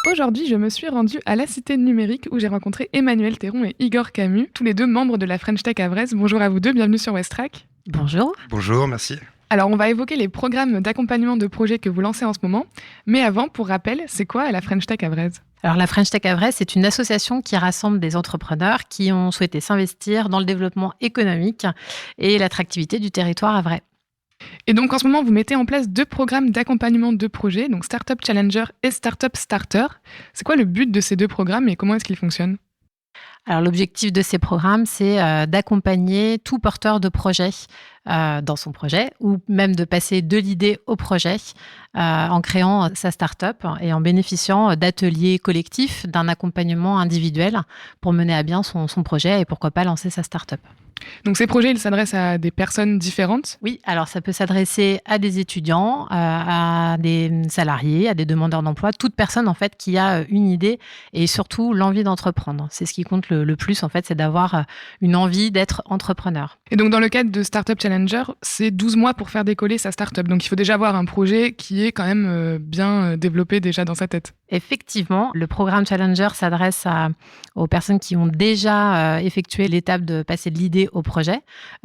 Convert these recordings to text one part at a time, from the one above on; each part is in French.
Aujourd'hui, je me suis rendue à la Cité Numérique où j'ai rencontré Emmanuel Théron et Igor Camus, tous les deux membres de la French Tech Avraise. Bonjour à vous deux, bienvenue sur Westrack. Bonjour. Bonjour, merci. Alors, on va évoquer les programmes d'accompagnement de projets que vous lancez en ce moment. Mais avant, pour rappel, c'est quoi la French Tech Avraise ? Alors, la French Tech Avraise, c'est une association qui rassemble des entrepreneurs qui ont souhaité s'investir dans le développement économique et l'attractivité du territoire avrais. Et donc, en ce moment, vous mettez en place 2 programmes d'accompagnement de projets, donc Startup Challenger et Startup Starter. C'est quoi le but de ces 2 programmes et comment est-ce qu'ils fonctionnent ? Alors, l'objectif de ces programmes, c'est d'accompagner tout porteur de projet dans son projet ou même de passer de l'idée au projet en créant sa start-up et en bénéficiant d'ateliers collectifs, d'un accompagnement individuel pour mener à bien son projet et pourquoi pas lancer sa start-up. Donc ces projets, ils s'adressent à des personnes différentes ? Oui, alors ça peut s'adresser à des étudiants, à des salariés, à des demandeurs d'emploi, toute personne en fait qui a une idée et surtout l'envie d'entreprendre. C'est ce qui compte le plus en fait, c'est d'avoir une envie d'être entrepreneur. Et donc dans le cadre de Startup Challenger, c'est 12 mois pour faire décoller sa start-up. Donc il faut déjà avoir un projet qui est quand même bien développé déjà dans sa tête. Effectivement, le programme Challenger s'adresse aux personnes qui ont déjà effectué l'étape de passer de l'idée au projet,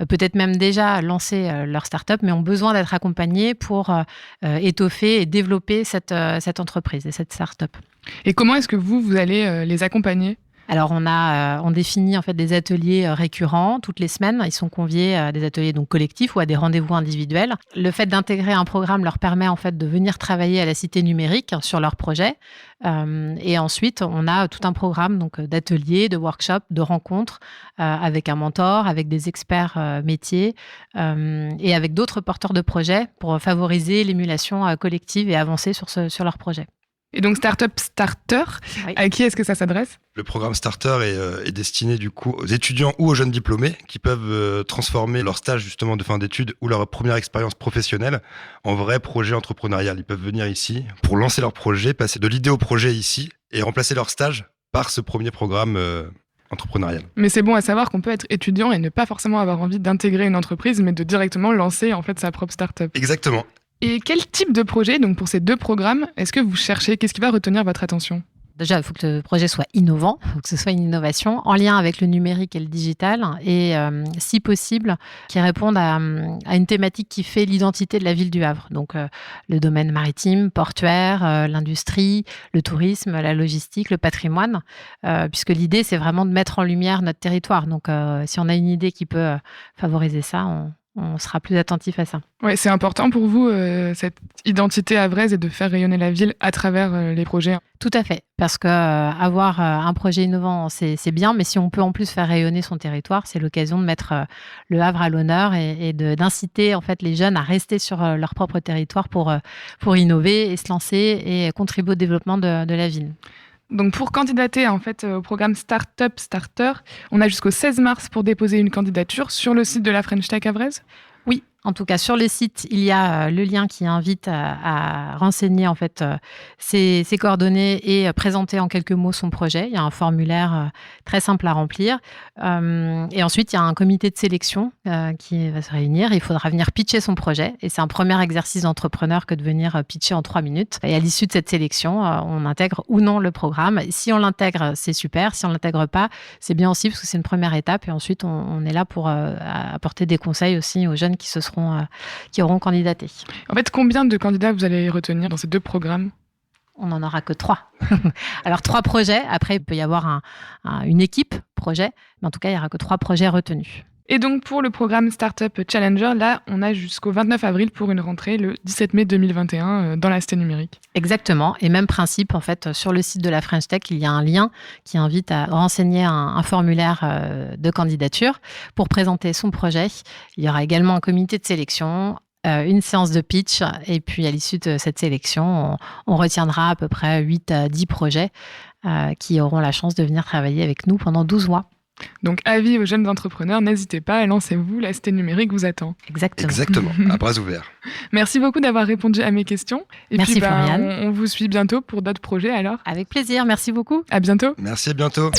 peut-être même déjà lancé leur start-up, mais ont besoin d'être accompagnés pour étoffer et développer cette entreprise et cette start-up. Et comment est-ce que vous allez les accompagner ? Alors, on définit en fait des ateliers récurrents toutes les semaines. Ils sont conviés à des ateliers donc collectifs ou à des rendez-vous individuels. Le fait d'intégrer un programme leur permet en fait de venir travailler à la Cité Numérique sur leur projet. Et ensuite, on a tout un programme donc d'ateliers, de workshops, de rencontres avec un mentor, avec des experts métiers et avec d'autres porteurs de projets pour favoriser l'émulation collective et avancer sur leur projet. Et donc Startup Starter, oui. À qui est-ce que ça s'adresse ? Le programme Starter est destiné du coup aux étudiants ou aux jeunes diplômés qui peuvent transformer leur stage justement de fin d'études ou leur première expérience professionnelle en vrai projet entrepreneurial. Ils peuvent venir ici pour lancer leur projet, passer de l'idée au projet ici et remplacer leur stage par ce premier programme entrepreneurial. Mais c'est bon à savoir qu'on peut être étudiant et ne pas forcément avoir envie d'intégrer une entreprise, mais de directement lancer en fait sa propre start-up. Exactement. Et quel type de projet, donc pour ces 2 programmes, est-ce que vous cherchez ? Qu'est-ce qui va retenir votre attention ? Déjà, il faut que le projet soit innovant, il faut que ce soit une innovation en lien avec le numérique et le digital et, si possible, qui réponde à une thématique qui fait l'identité de la ville du Havre. Donc, le domaine maritime, portuaire, l'industrie, le tourisme, la logistique, le patrimoine, puisque l'idée, c'est vraiment de mettre en lumière notre territoire. Donc, si on a une idée qui peut favoriser ça, on sera plus attentif à ça. Oui, c'est important pour vous, cette identité havraise et de faire rayonner la ville à travers les projets. Tout à fait, parce qu'avoir un projet innovant, c'est bien, mais si on peut en plus faire rayonner son territoire, c'est l'occasion de mettre le Havre à l'honneur et d'inciter en fait les jeunes à rester sur leur propre territoire pour innover et se lancer et contribuer au développement de la ville. Donc pour candidater en fait au programme Startup Starter, on a jusqu'au 16 mars pour déposer une candidature sur le site de la French Tech Avraise ? Oui, en tout cas sur le site, il y a le lien qui invite à renseigner en fait ses coordonnées et présenter en quelques mots son projet. Il y a un formulaire très simple à remplir. Et ensuite, il y a un comité de sélection qui va se réunir. Il faudra venir pitcher son projet. Et c'est un premier exercice d'entrepreneur que de venir pitcher en 3 minutes. Et à l'issue de cette sélection, on intègre ou non le programme. Si on l'intègre, c'est super. Si on ne l'intègre pas, c'est bien aussi parce que c'est une première étape. Et ensuite, on est là pour apporter des conseils aussi aux jeunes qui auront candidaté. En fait, combien de candidats vous allez retenir dans ces 2 programmes ? On n'en aura que 3. Alors 3 projets. Après, il peut y avoir une équipe projet. Mais en tout cas, il n'y aura que 3 projets retenus. Et donc, pour le programme Startup Challenger, là, on a jusqu'au 29 avril pour une rentrée le 17 mai 2021 dans la Cité Numérique. Exactement. Et même principe, en fait, sur le site de la French Tech, il y a un lien qui invite à renseigner un formulaire de candidature pour présenter son projet. Il y aura également un comité de sélection, une séance de pitch. Et puis, à l'issue de cette sélection, on retiendra à peu près 8 à 10 projets qui auront la chance de venir travailler avec nous pendant 12 mois. Donc, avis aux jeunes entrepreneurs, n'hésitez pas, lancez-vous, la Cité Numérique vous attend. Exactement, à bras ouverts. Merci beaucoup d'avoir répondu à mes questions. Et merci puis, Floriane. On vous suit bientôt pour d'autres projets alors. Avec plaisir, merci beaucoup. À bientôt. Merci, à bientôt.